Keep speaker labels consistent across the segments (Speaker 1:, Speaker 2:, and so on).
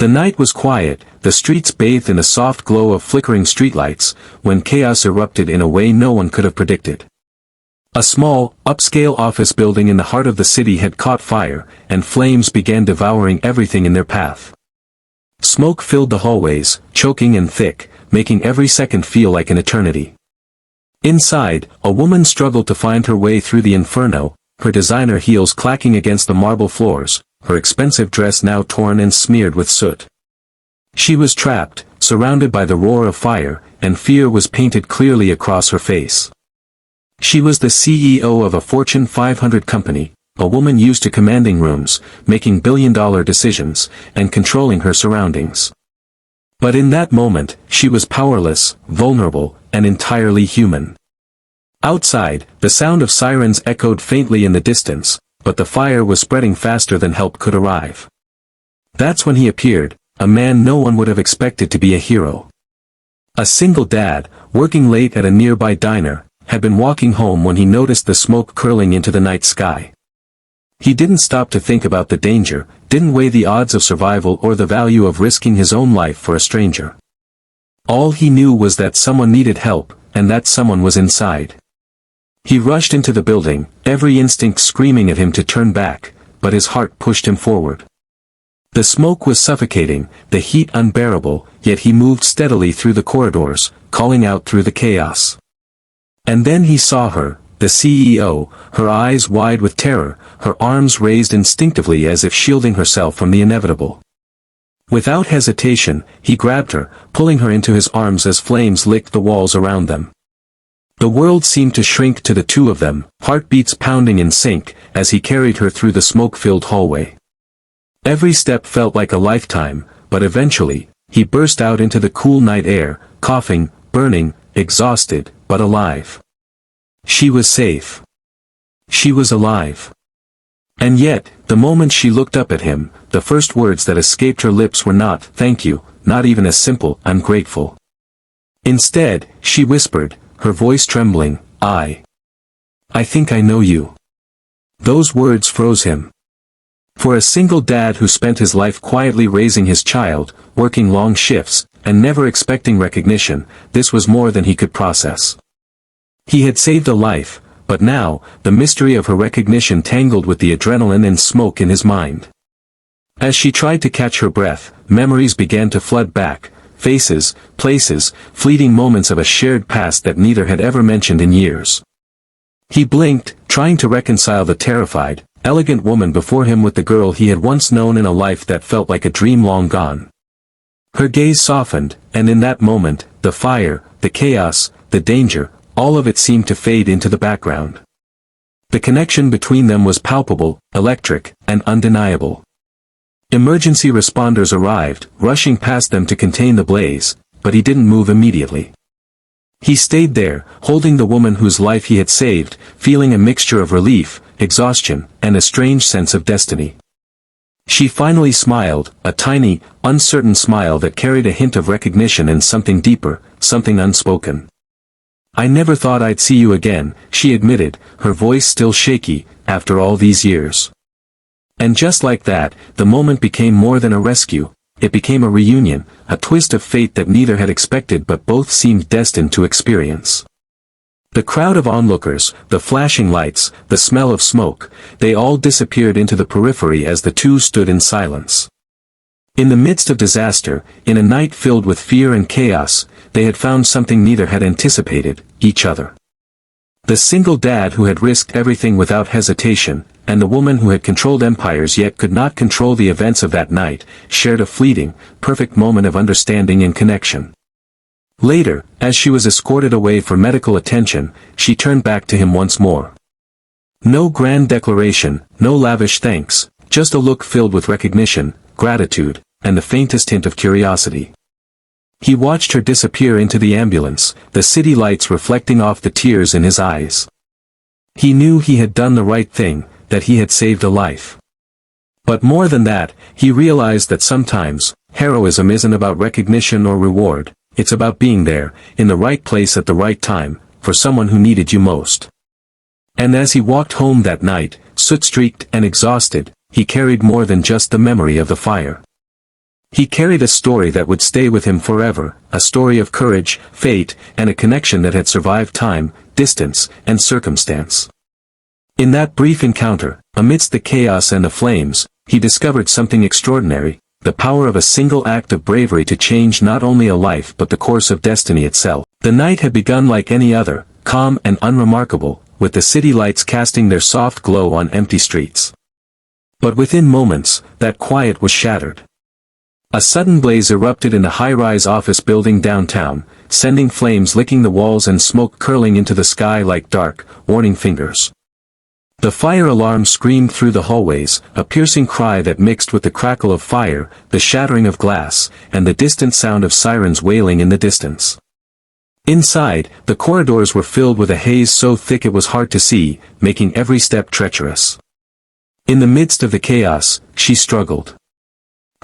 Speaker 1: The night was quiet, the streets bathed in a soft glow of flickering streetlights, when chaos erupted in a way no one could have predicted. A small, upscale office building in the heart of the city had caught fire, and flames began devouring everything in their path. Smoke filled the hallways, choking and thick, making every second feel like an eternity. Inside, a woman struggled to find her way through the inferno, her designer heels clacking against the marble floors, her expensive dress now torn and smeared with soot. She was trapped, surrounded by the roar of fire, and fear was painted clearly across her face. She was the CEO of a Fortune 500 company, a woman used to commanding rooms, making billion-dollar decisions, and controlling her surroundings. But in that moment, she was powerless, vulnerable, and entirely human. Outside, the sound of sirens echoed faintly in the distance, but the fire was spreading faster than help could arrive. That's when he appeared, a man no one would have expected to be a hero. A single dad, working late at a nearby diner, had been walking home when he noticed the smoke curling into the night sky. He didn't stop to think about the danger, didn't weigh the odds of survival or the value of risking his own life for a stranger. All he knew was that someone needed help, and that someone was inside. He rushed into the building, every instinct screaming at him to turn back, but his heart pushed him forward. The smoke was suffocating, the heat unbearable, yet he moved steadily through the corridors, calling out through the chaos. And then he saw her, the CEO, her eyes wide with terror, her arms raised instinctively as if shielding herself from the inevitable. Without hesitation, he grabbed her, pulling her into his arms as flames licked the walls around them. The world seemed to shrink to the two of them, heartbeats pounding in sync, as he carried her through the smoke-filled hallway. Every step felt like a lifetime, but eventually, he burst out into the cool night air, coughing, burning, exhausted, but alive. She was safe. She was alive. And yet, the moment she looked up at him, the first words that escaped her lips were not, "Thank you," not even a simple, "I'm grateful." Instead, she whispered, her voice trembling, I think I know you." Those words froze him. For a single dad who spent his life quietly raising his child, working long shifts, and never expecting recognition, this was more than he could process. He had saved a life, but now, the mystery of her recognition tangled with the adrenaline and smoke in his mind. As she tried to catch her breath, memories began to flood back, faces, places, fleeting moments of a shared past that neither had ever mentioned in years. He blinked, trying to reconcile the terrified, elegant woman before him with the girl he had once known in a life that felt like a dream long gone. Her gaze softened, and in that moment, the fire, the chaos, the danger, all of it seemed to fade into the background. The connection between them was palpable, electric, and undeniable. Emergency responders arrived, rushing past them to contain the blaze, but he didn't move immediately. He stayed there, holding the woman whose life he had saved, feeling a mixture of relief, exhaustion, and a strange sense of destiny. She finally smiled, a tiny, uncertain smile that carried a hint of recognition and something deeper, something unspoken. "I never thought I'd see you again," she admitted, her voice still shaky, "after all these years." And just like that, the moment became more than a rescue, it became a reunion, a twist of fate that neither had expected but both seemed destined to experience. The crowd of onlookers, the flashing lights, the smell of smoke, they all disappeared into the periphery as the two stood in silence. In the midst of disaster, in a night filled with fear and chaos, they had found something neither had anticipated, each other. The single dad who had risked everything without hesitation, and the woman who had controlled empires yet could not control the events of that night, shared a fleeting, perfect moment of understanding and connection. Later, as she was escorted away for medical attention, she turned back to him once more. No grand declaration, no lavish thanks, just a look filled with recognition, gratitude, and the faintest hint of curiosity. He watched her disappear into the ambulance, the city lights reflecting off the tears in his eyes. He knew he had done the right thing, that he had saved a life. But more than that, he realized that sometimes, heroism isn't about recognition or reward, it's about being there, in the right place at the right time, for someone who needed you most. And as he walked home that night, soot-streaked and exhausted, he carried more than just the memory of the fire. He carried a story that would stay with him forever, a story of courage, fate, and a connection that had survived time, distance, and circumstance. In that brief encounter, amidst the chaos and the flames, he discovered something extraordinary, the power of a single act of bravery to change not only a life but the course of destiny itself. The night had begun like any other, calm and unremarkable, with the city lights casting their soft glow on empty streets. But within moments, that quiet was shattered. A sudden blaze erupted in a high-rise office building downtown, sending flames licking the walls and smoke curling into the sky like dark, warning fingers. The fire alarm screamed through the hallways, a piercing cry that mixed with the crackle of fire, the shattering of glass, and the distant sound of sirens wailing in the distance. Inside, the corridors were filled with a haze so thick it was hard to see, making every step treacherous. In the midst of the chaos, she struggled.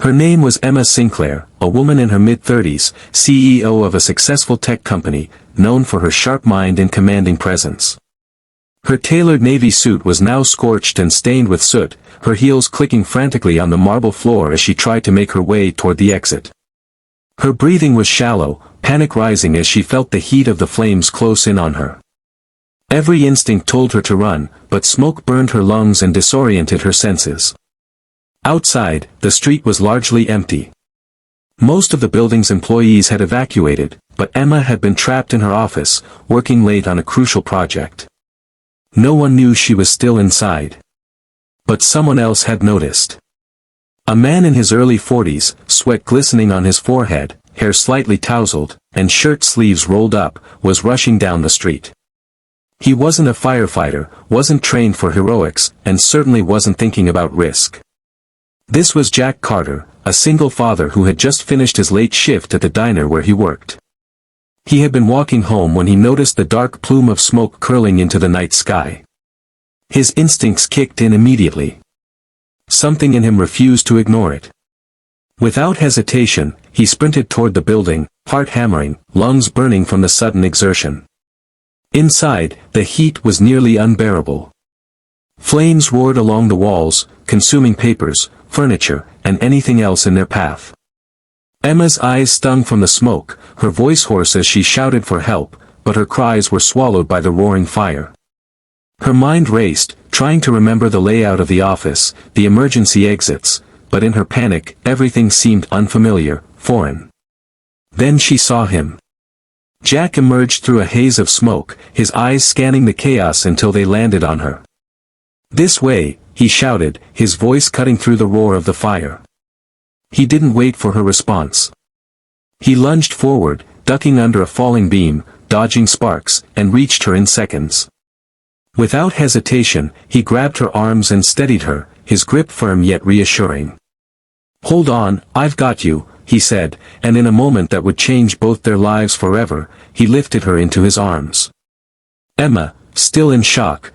Speaker 1: Her name was Emma Sinclair, a woman in her mid-30s, CEO of a successful tech company, known for her sharp mind and commanding presence. Her tailored navy suit was now scorched and stained with soot, her heels clicking frantically on the marble floor as she tried to make her way toward the exit. Her breathing was shallow, panic rising as she felt the heat of the flames close in on her. Every instinct told her to run, but smoke burned her lungs and disoriented her senses. Outside, the street was largely empty. Most of the building's employees had evacuated, but Emma had been trapped in her office, working late on a crucial project. No one knew she was still inside. But someone else had noticed. A man in his early 40s, sweat glistening on his forehead, hair slightly tousled, and shirt sleeves rolled up, was rushing down the street. He wasn't a firefighter, wasn't trained for heroics, and certainly wasn't thinking about risk. This was Jack Carter, a single father who had just finished his late shift at the diner where he worked. He had been walking home when he noticed the dark plume of smoke curling into the night sky. His instincts kicked in immediately. Something in him refused to ignore it. Without hesitation, he sprinted toward the building, heart hammering, lungs burning from the sudden exertion. Inside, the heat was nearly unbearable. Flames roared along the walls, consuming papers, furniture, and anything else in their path. Emma's eyes stung from the smoke, her voice hoarse as she shouted for help, but her cries were swallowed by the roaring fire. Her mind raced, trying to remember the layout of the office, the emergency exits, but in her panic, everything seemed unfamiliar, foreign. Then she saw him. Jack emerged through a haze of smoke, his eyes scanning the chaos until they landed on her. "This way," he shouted, his voice cutting through the roar of the fire. He didn't wait for her response. He lunged forward, ducking under a falling beam, dodging sparks, and reached her in seconds. Without hesitation, he grabbed her arms and steadied her, his grip firm yet reassuring. "Hold on, I've got you," he said, and in a moment that would change both their lives forever, he lifted her into his arms. Emma, still in shock,